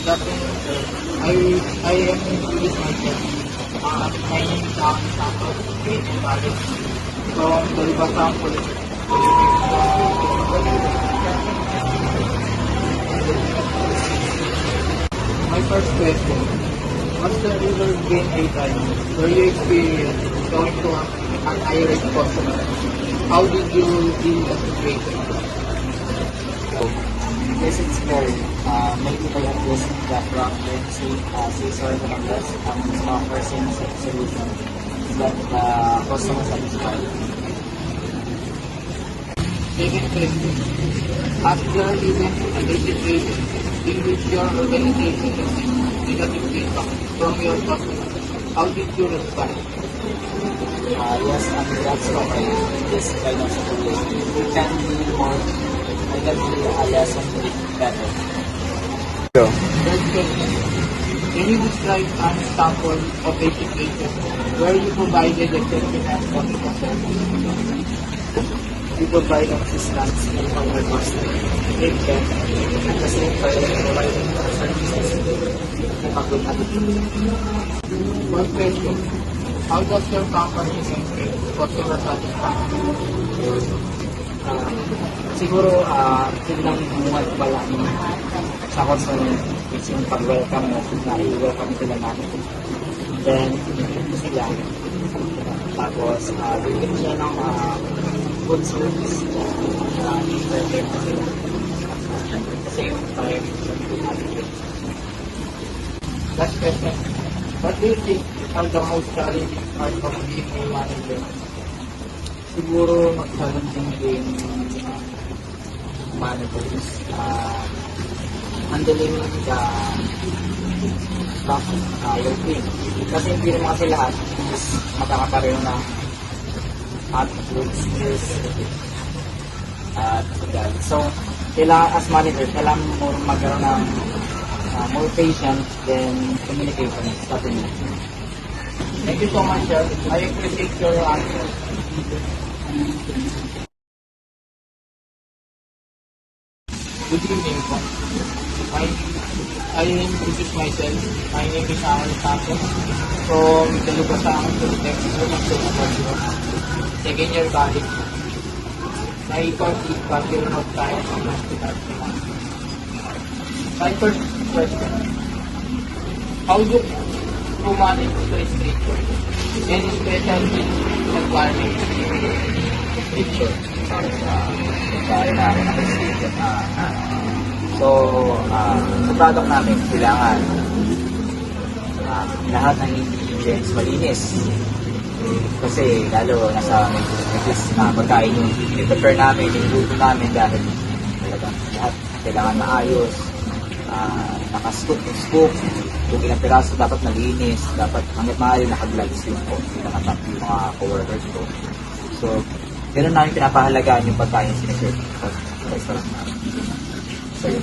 That I am introduced myself. My name is Alan Santos, Creative College from the Libatang Polytechnic. My first question, what's the river gain a time? Were you experienced going to an irate customer? How did you deal with the situation? Yes, it's small. Many people have this background when say sorry for this and offers in solution that the customer satisfied. Second question, after event and a situation in which your organization received negative feedback from your customers, how did you respond? Yes, and that's common. This kind of situation. We can be more, we can be a lesson to it better. Third question, can you describe an example of a situation where you provided exceptional customer service? We provide assistance in our customer. Take care at the same time providing services in a good attitude. One question, how does your company maintain customer satisfaction? Siguro, silang bumuhat pa lang sa customer is yung pag-welcome mo, na i-welcome sila namin. Then, sila. Tapos, bigyan sila ng good service. I-prepare na sila. At the same time, good attitude. Last question, what do you think are the most challenging part of being a manager? Siguro mag-challenging din managers handling the staff, your team. Kasi hindi naman kasi lahat is magkakapareho na attitude, skills, at that. So, kailangan as manager, kailangan mo magkaroon ng more patience than communication, strategy. Thank you so much, sir. I appreciate your answer. Good evening po. I introduce myself. My name is Alan Santos from the Libatang Polytechnic, second year college. Na-complete Bachelor of Science in Hospitality. My first question, how do you manage stress ratio? Any special requirements? Picture kaya namin ang station. So, sa product namin, kailangan lahat ng ingredients malinis. Kasi lalo nasa pagkain yung i-prepare namin, yung luto namin dahil talagang lahat kailangan maayos, nakascoop yung scoop, kung ilang piraso dapat malinis, dapat hanggat maaari naka-gloves yung mga co-workers ko. So, ganoon namin pinapahalagaan yung pagkain sineserve sa restaurant namin. So, yun.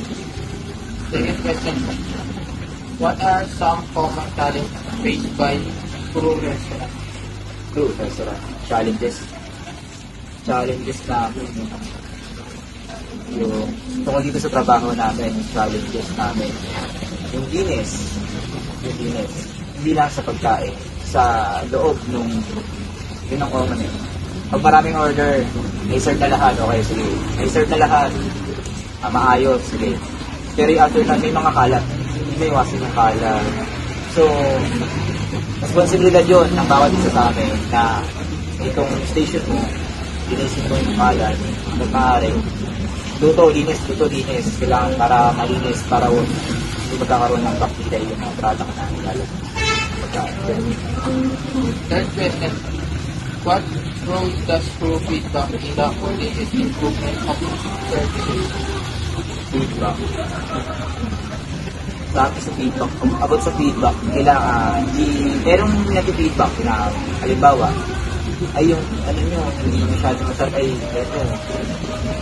Second question, what are some common challenges faced by crew restaurant? True, restaurant. Challenges namin. Yung tungkol dito sa trabaho namin, yung challenges namin. Yung linis. Hindi lang sa pagkain. Sa loob nung yun ang common eh. Pag maraming order, i-serve na lahat, okay, sige. I-serve na lahat, maayos, sige. Pero after na, may mga kalat. Hindi may iwasin yung kalat. So, responsibilidad yun ng bawat isa sa amin na itong station mo, linisin mo yung kalat, hanggang maaari. Luto, linis. Kailangan para malinis, para hindi magkakaroon ng bacteria yung mga product na lalo. Third question, what role does crew feedback in the continuous improvement of services? Feedback. Sa feedback, about sa feedback, kailangan, merong nati-feedback na, halimbawa, ay yung, hindi masyadong masarap ay,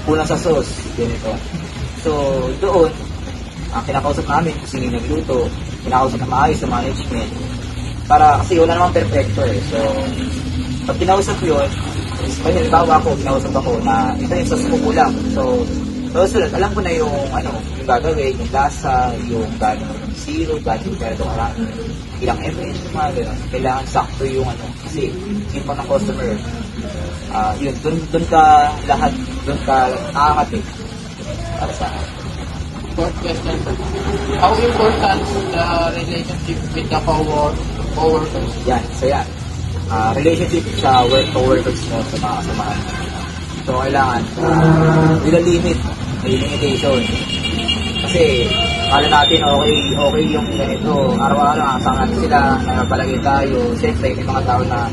kulang sa sauce, ganito. So, doon, kinakausap namin kung sino yung nagluto, kinakausap na maayos sa management, para, kasi wala namang perfecto eh. So, pag kinausap yun, halimbawa ako, kinausap ako na ito yung sauce ko kulang. So, susunod, alam ko na yung gagawin, yung lasa, yung gano'n zero, budget ka ito karami. Ilang ml, mga gano'n. Kailangan sakto yung ano. Kasi, yung pang ng customer, yun, dun ka lahat, dun ka nakakatip. Para sa akin. Fourth question, sir. How important the relationship with the coworkers? Yan, so yan. Relationship sa coworkers mo sa mga kasamahan. So, kailangan, with a limit, may limitation. Kasi, kala natin okay yung ganito. Araw-araw, nakasama natin sila, nagpalagay tayo. Siyempre, may mga tao na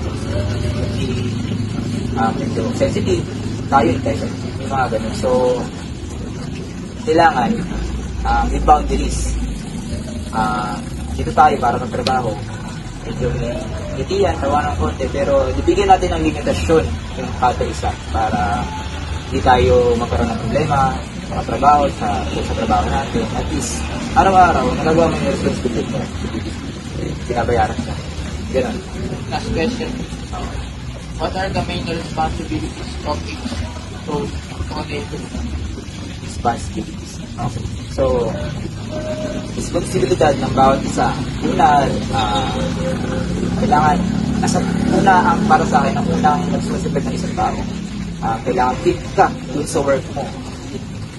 medyo sensitive. Tayo, may mga ganun. So, kailangan, with boundaries. Dito tayo para magtrabaho. Medyo ngitian, tawa ng konti, pero ibigyan natin ng limitasyon yung kada isa para hindi tayo magkaroon ng problema, mga trabaho sa trabaho natin. At least, araw-araw, nagagawa mo yung responsibility mo. Pinabayaran ka. Ganun. Last question. What are the main responsibilities of each coordinator? Responsibilities. Okay. So, responsibilidad ng bawat isa. Una, kailangan, ang para sa akin, ang unang responsibilidad ng isang tao. Kailangan fit ka dun sa work mo.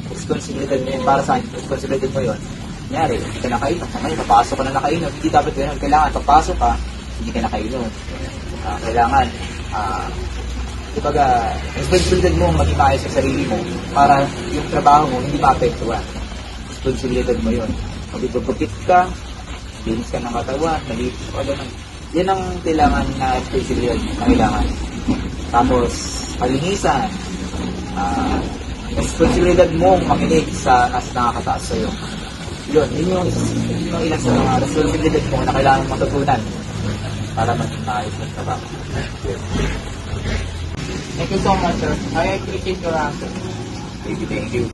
Responsibilidad mo yun, para sa akin, responsibilidad mo yun. Kunyari, hindi ka nakainom. Ngayon, papasok ka na nakainom. Hindi dapat ganun. Kailangan, papasok ka, hindi ka nakainom. Kailangan, responsibilidad mo maging maayos sa sarili mo para yung trabaho mo hindi maapektuhan. Responsibilidad mo yun. Magbibagpagkit ka, linis ka ng katawan, malinis ka ganun. Yan ang kailangan na responsibilidad na kailangan. Tapos, kalinisan, responsibilidad mong makinig sa nasa nakakataas sa'yo. Yun yung ilan sa mga responsibilidad mo na kailangan matutunan para maging maayos ng trabaho. Thank you so much, sir. I appreciate your answer. Thank you.